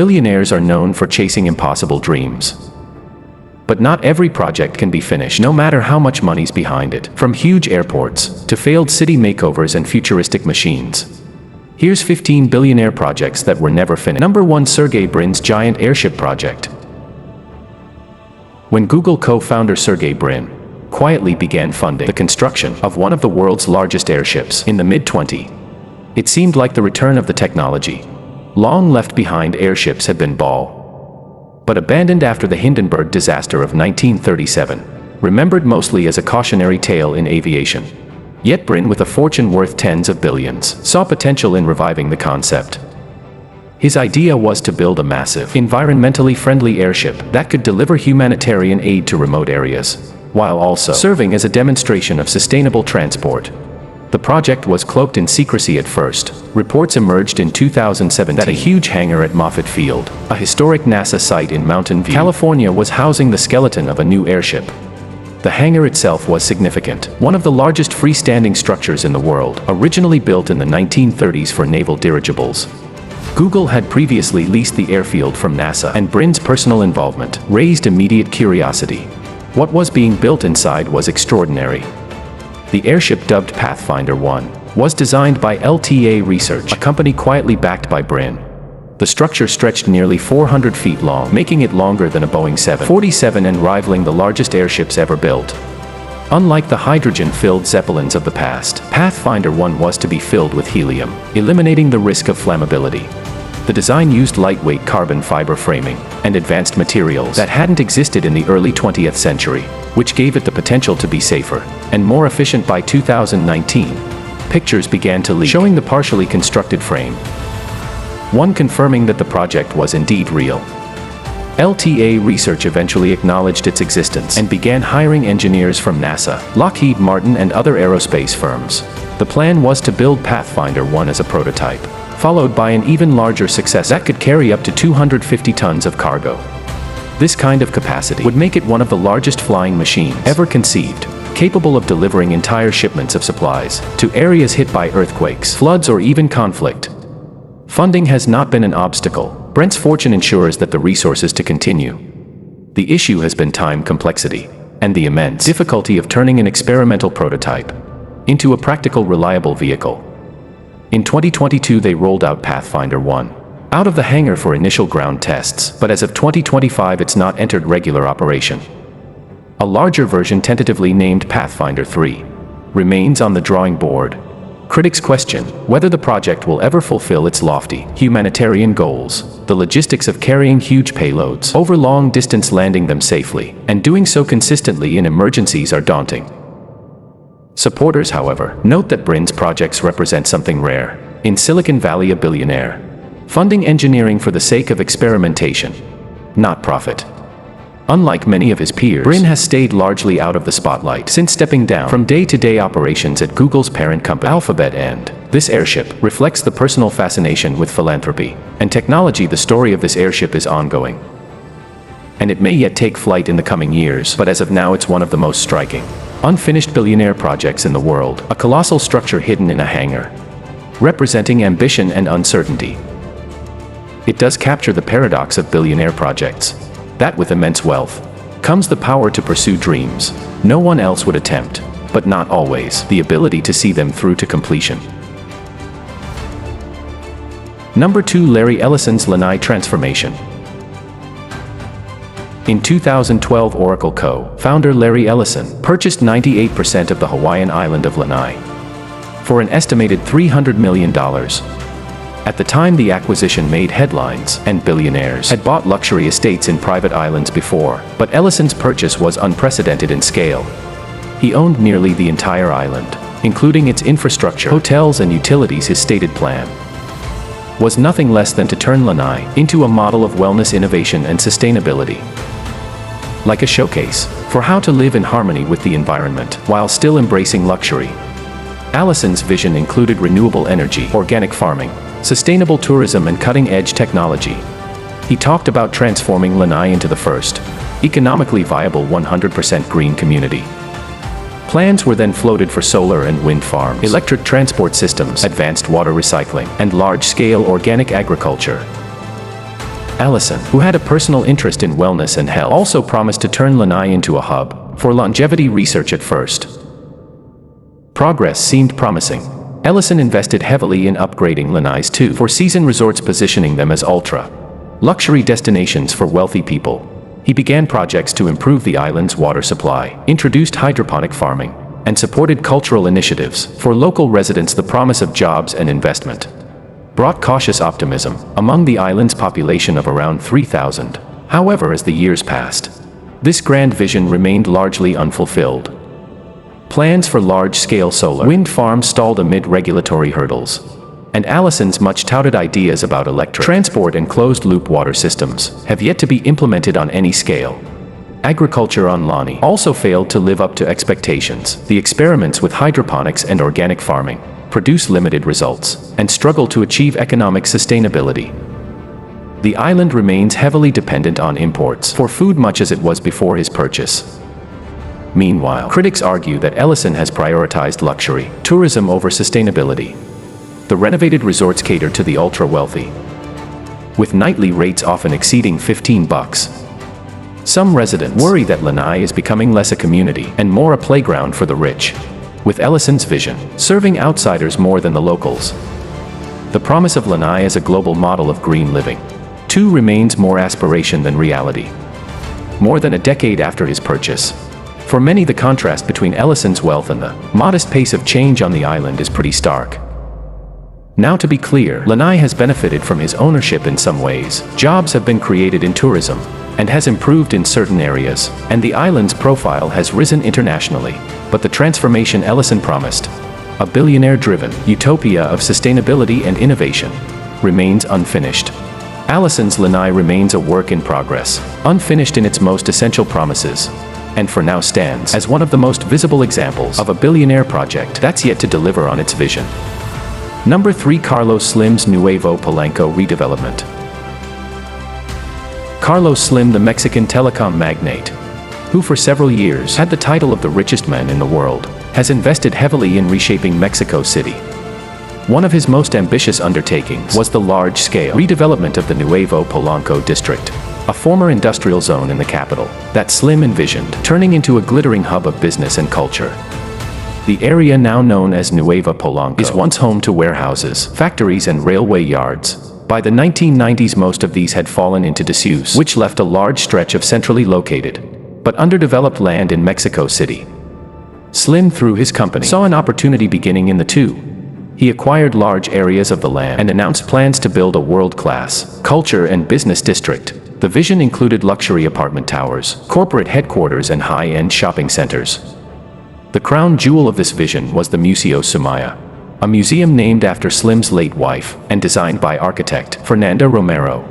Billionaires are known for chasing impossible dreams. But not every project can be finished, no matter how much money's behind it. From huge airports, to failed city makeovers and futuristic machines. Here's 15 billionaire projects that were never finished. Number 1. Sergey Brin's giant airship project. When Google co-founder Sergey Brin quietly began funding the construction of one of the world's largest airships in the mid-20s, it seemed like the return of the technology. Long left behind airships had been but abandoned after the Hindenburg disaster of 1937, remembered mostly as a cautionary tale in aviation. Yet Brin, with a fortune worth tens of billions, saw potential in reviving the concept. His idea was to build a massive, environmentally friendly airship that could deliver humanitarian aid to remote areas, while also serving as a demonstration of sustainable transport. The project was cloaked in secrecy at first. Reports emerged in 2017 that a huge hangar at Moffett Field, a historic NASA site in Mountain View, California, was housing the skeleton of a new airship. The hangar itself was significant, one of the largest freestanding structures in the world, originally built in the 1930s for naval dirigibles. Google had previously leased the airfield from NASA, and Brin's personal involvement raised immediate curiosity. What was being built inside was extraordinary. The airship, dubbed Pathfinder 1, was designed by LTA Research, a company quietly backed by Brin. The structure stretched nearly 400 feet long, making it longer than a Boeing 747 and rivaling the largest airships ever built. Unlike the hydrogen-filled Zeppelins of the past, Pathfinder 1 was to be filled with helium, eliminating the risk of flammability. The design used lightweight carbon fiber framing and advanced materials that hadn't existed in the early 20th century, which gave it the potential to be safer and more efficient. By 2019, pictures began to leak showing the partially constructed frame, one confirming that the project was indeed real. LTA Research eventually acknowledged its existence and began hiring engineers from NASA, Lockheed Martin, and other aerospace firms. The plan was to build Pathfinder 1 as a prototype, followed by an even larger success that could carry up to 250 tons of cargo. This kind of capacity would make it one of the largest flying machines ever conceived, capable of delivering entire shipments of supplies to areas hit by earthquakes, floods, or even conflict. Funding has not been an obstacle. Brin's fortune ensures that the resources to continue. The issue has been time, complexity, and the immense difficulty of turning an experimental prototype into a practical, reliable vehicle. In 2022, they rolled out Pathfinder 1 out of the hangar for initial ground tests, but as of 2025, it's not entered regular operation. A larger version, tentatively named Pathfinder 3, remains on the drawing board. Critics question whether the project will ever fulfill its lofty humanitarian goals. The logistics of carrying huge payloads over long distance, landing them safely, and doing so consistently in emergencies are daunting. Supporters, however, note that Brin's projects represent something rare. In Silicon Valley, a billionaire funding engineering for the sake of experimentation, not profit. Unlike many of his peers, Brin has stayed largely out of the spotlight since stepping down from day-to-day operations at Google's parent company, Alphabet, and this airship reflects the personal fascination with philanthropy and technology. The story of this airship is ongoing, and it may yet take flight in the coming years, but as of now, it's one of the most striking, unfinished billionaire projects in the world, a colossal structure hidden in a hangar, representing ambition and uncertainty. It does capture the paradox of billionaire projects, that with immense wealth comes the power to pursue dreams no one else would attempt, but not always the ability to see them through to completion. Number 2. Larry Ellison's Lanai transformation. In 2012, Oracle co-founder Larry Ellison purchased 98% of the Hawaiian island of Lanai for an estimated $300 million. At the time, the acquisition made headlines, and billionaires had bought luxury estates in private islands before, but Ellison's purchase was unprecedented in scale. He owned nearly the entire island, including its infrastructure, hotels, and utilities. His stated plan was nothing less than to turn Lanai into a model of wellness, innovation, and sustainability. Like a showcase for how to live in harmony with the environment while still embracing luxury. Ellison's vision included renewable energy, organic farming, sustainable tourism, and cutting-edge technology. He talked about transforming Lanai into the first economically viable 100% green community. Plans were then floated for solar and wind farms, electric transport systems, advanced water recycling, and large-scale organic agriculture. Allison, who had a personal interest in wellness and health, also promised to turn Lanai into a hub for longevity research at first. Progress seemed promising. Ellison invested heavily in upgrading Lanai's two four-season resorts, positioning them as ultra-luxury destinations for wealthy people. He began projects to improve the island's water supply, introduced hydroponic farming, and supported cultural initiatives for local residents. The promise of jobs and investment brought cautious optimism among the island's population of around 3,000. However, as the years passed, this grand vision remained largely unfulfilled. Plans for large-scale solar wind farms stalled amid regulatory hurdles, and Allison's much-touted ideas about electric transport and closed-loop water systems have yet to be implemented on any scale. Agriculture on Lani also failed to live up to expectations. The experiments with hydroponics and organic farming produce limited results and struggle to achieve economic sustainability. The island remains heavily dependent on imports for food, much as it was before his purchase. Meanwhile, critics argue that Ellison has prioritized luxury tourism over sustainability. The renovated resorts cater to the ultra-wealthy, with nightly rates often exceeding $15. Some residents worry that Lanai is becoming less a community and more a playground for the rich, with Ellison's vision serving outsiders more than the locals. The promise of Lanai as a global model of green living, too, remains more aspiration than reality. More than a decade after his purchase, for many, the contrast between Ellison's wealth and the modest pace of change on the island is pretty stark. Now, to be clear, Lanai has benefited from his ownership in some ways. Jobs have been created in tourism and has improved in certain areas, and the island's profile has risen internationally. But the transformation Ellison promised, a billionaire-driven utopia of sustainability and innovation, remains unfinished. Allison's Lanai remains a work in progress, unfinished in its most essential promises, and for now stands as one of the most visible examples of a billionaire project that's yet to deliver on its vision. Number 3. Carlos Slim's Nuevo Polanco redevelopment. Carlos Slim, the Mexican telecom magnate, who for several years had the title of the richest man in the world, has invested heavily in reshaping Mexico City. One of his most ambitious undertakings was the large-scale redevelopment of the Nuevo Polanco district, a former industrial zone in the capital that Slim envisioned turning into a glittering hub of business and culture. The area, now known as Nueva Polanco, is once home to warehouses, factories, and railway yards. By the 1990s, most of these had fallen into disuse, which left a large stretch of centrally located but underdeveloped land in Mexico City. Slim, through his company, saw an opportunity beginning in the two. He acquired large areas of the land and announced plans to build a world-class culture and business district. The vision included luxury apartment towers, corporate headquarters, and high-end shopping centers. The crown jewel of this vision was the Museo Sumaya, a museum named after Slim's late wife and designed by architect Fernanda Romero.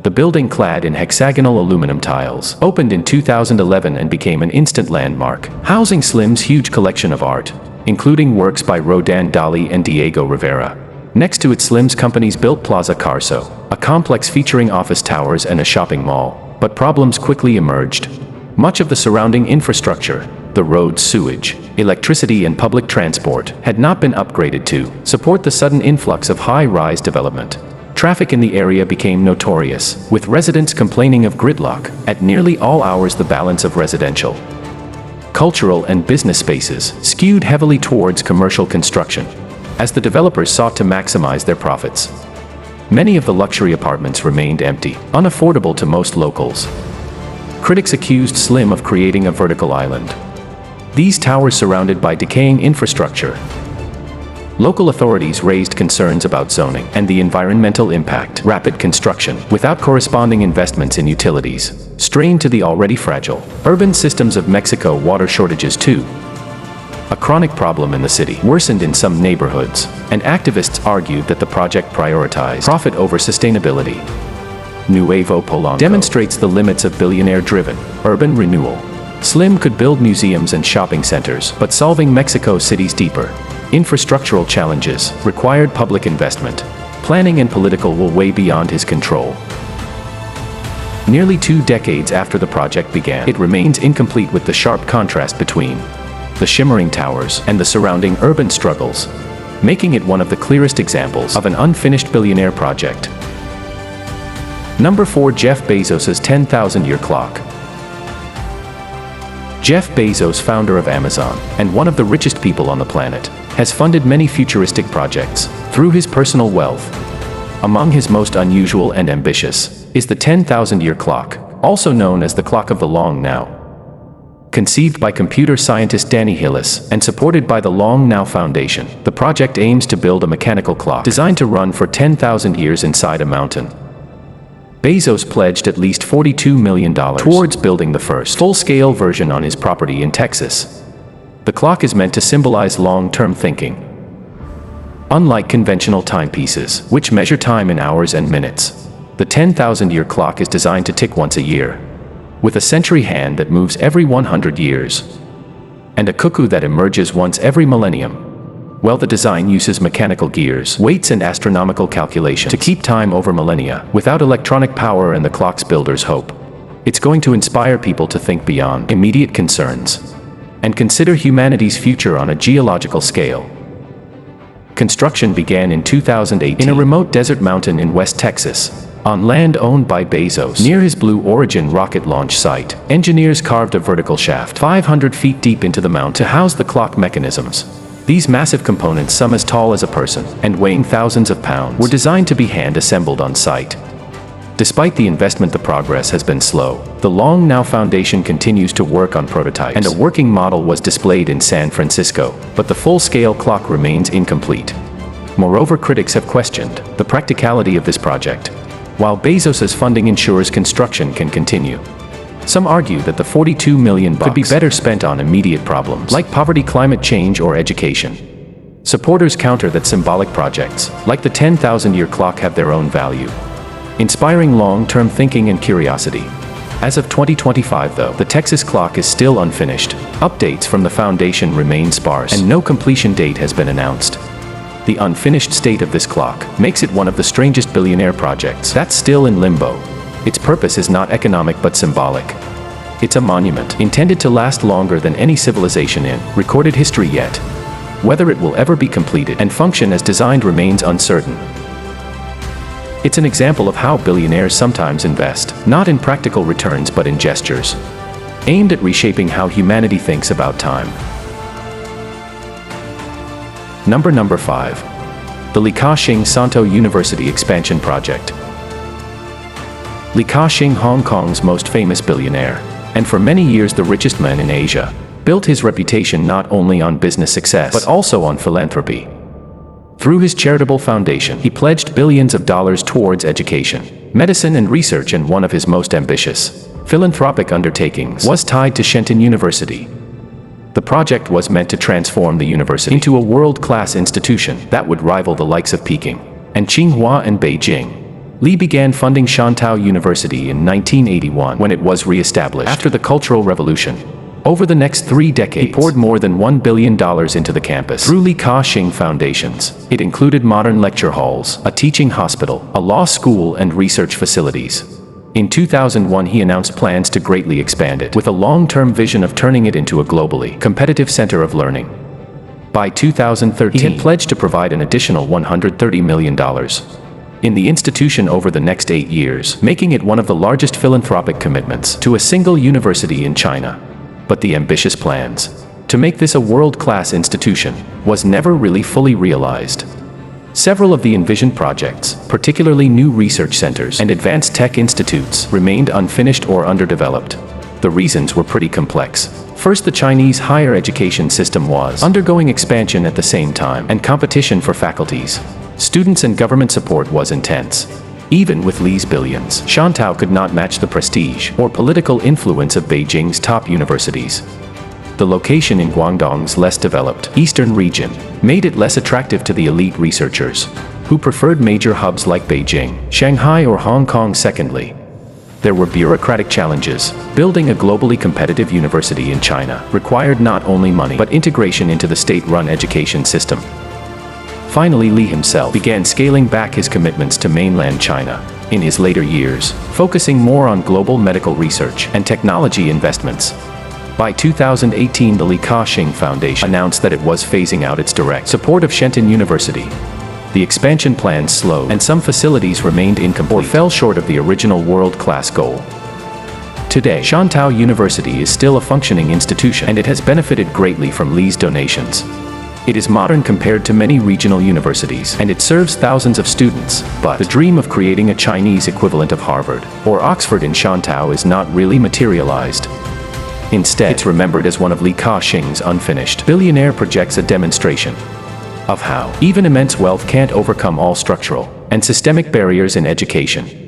The building, clad in hexagonal aluminum tiles, opened in 2011 and became an instant landmark, housing Slim's huge collection of art, including works by Rodin, Dali, and Diego Rivera. Next to it, Slim's companies built Plaza Carso, a complex featuring office towers and a shopping mall, but problems quickly emerged. Much of the surrounding infrastructure, the roads, sewage, electricity, and public transport, had not been upgraded to support the sudden influx of high-rise development. Traffic in the area became notorious, with residents complaining of gridlock at nearly all hours. The balance of residential, cultural, and business spaces skewed heavily towards commercial construction, as the developers sought to maximize their profits. Many of the luxury apartments remained empty, unaffordable to most locals. Critics accused Slim of creating a vertical island, these towers surrounded by decaying infrastructure. Local authorities raised concerns about zoning and the environmental impact. Rapid construction, without corresponding investments in utilities, strained to the already fragile urban systems of Mexico. Water shortages, too, a chronic problem in the city, worsened in some neighborhoods, and activists argued that the project prioritized profit over sustainability. Nuevo Polanco demonstrates the limits of billionaire-driven urban renewal. Slim could build museums and shopping centers, but solving Mexico City's deeper infrastructural challenges required public investment. Planning and political will way beyond his control. Nearly 2 decades after the project began, it remains incomplete, with the sharp contrast between the shimmering towers and the surrounding urban struggles, making it one of the clearest examples of an unfinished billionaire project. Number 4. Jeff Bezos's 10,000-year clock. Jeff Bezos, founder of Amazon and one of the richest people on the planet, has funded many futuristic projects through his personal wealth. Among his most unusual and ambitious is the 10,000-year clock, also known as the Clock of the Long Now. Conceived by computer scientist Danny Hillis and supported by the Long Now Foundation, the project aims to build a mechanical clock designed to run for 10,000 years inside a mountain. Bezos pledged at least $42 million towards building the first full-scale version on his property in Texas. The clock is meant to symbolize long-term thinking. Unlike conventional timepieces, which measure time in hours and minutes, the 10,000-year clock is designed to tick once a year, with a century hand that moves every 100 years, and a cuckoo that emerges once every millennium. Well, the design uses mechanical gears, weights, and astronomical calculations to keep time over millennia, without electronic power and the clock's builders hope it's going to inspire people to think beyond immediate concerns and consider humanity's future on a geological scale. Construction began in 2018 in a remote desert mountain in West Texas, on land owned by Bezos. Near his Blue Origin rocket launch site, engineers carved a vertical shaft 500 feet deep into the mountain to house the clock mechanisms. These massive components, some as tall as a person and weighing thousands of pounds, were designed to be hand-assembled on site. Despite the investment, the progress has been slow. The Long Now Foundation continues to work on prototypes, and a working model was displayed in San Francisco, but the full-scale clock remains incomplete. Moreover, critics have questioned the practicality of this project, while Bezos's funding ensures construction can continue. Some argue that the $42 million could be better spent on immediate problems like poverty, climate change, or education. Supporters counter that symbolic projects, like the 10,000-year clock, have their own value, inspiring long-term thinking and curiosity. As of 2025, though, the Texas clock is still unfinished. Updates from the foundation remain sparse, and no completion date has been announced. The unfinished state of this clock makes it one of the strangest billionaire projects that's still in limbo. Its purpose is not economic but symbolic. It's a monument intended to last longer than any civilization in recorded history yet. Whether it will ever be completed and function as designed remains uncertain. It's an example of how billionaires sometimes invest, not in practical returns but in gestures, aimed at reshaping how humanity thinks about time. Number 5. The Li Ka-shing Santo University Expansion Project. Li Ka-shing, Hong Kong's most famous billionaire, and for many years the richest man in Asia, built his reputation not only on business success but also on philanthropy. Through his charitable foundation, he pledged billions of dollars towards education, medicine, and research, and one of his most ambitious philanthropic undertakings was tied to Shenzhen University. The project was meant to transform the university into a world-class institution that would rival the likes of Peking and Tsinghua and Beijing. Li began funding Shantou University in 1981 when it was re-established after the Cultural Revolution. Over the next 3 decades, he poured more than $1 billion into the campus through Li Ka-shing foundations. It included modern lecture halls, a teaching hospital, a law school, and research facilities. In 2001, he announced plans to greatly expand it, with a long-term vision of turning it into a globally competitive center of learning. By 2013, he had pledged to provide an additional $130 million in the institution over the next 8 years, making it one of the largest philanthropic commitments to a single university in China. But the ambitious plans to make this a world-class institution was never really fully realized. Several of the envisioned projects, particularly new research centers and advanced tech institutes, remained unfinished or underdeveloped. The reasons were pretty complex. First, the Chinese higher education system was undergoing expansion at the same time, and competition for faculties, students, and government support was intense. Even with Li's billions, Shantou could not match the prestige or political influence of Beijing's top universities. The location in Guangdong's less developed eastern region made it less attractive to the elite researchers, who preferred major hubs like Beijing, Shanghai, or Hong Kong. Secondly, there were bureaucratic challenges. Building a globally competitive university in China required not only money but integration into the state-run education system. Finally, Li himself began scaling back his commitments to mainland China in his later years, focusing more on global medical research and technology investments. By 2018, the Li Ka-shing Foundation announced that it was phasing out its direct support of Shenzhen University. the expansion plans slowed, and some facilities remained incomplete or fell short of the original world-class goal. Today, Shantou University is still a functioning institution, and it has benefited greatly from Li's donations. It is modern compared to many regional universities, and it serves thousands of students, but the dream of creating a Chinese equivalent of Harvard or Oxford in Shantou is not really materialized. Instead, it's remembered as one of Li Ka-shing's unfinished. Billionaire projects a demonstration of how even immense wealth can't overcome all structural and systemic barriers in education.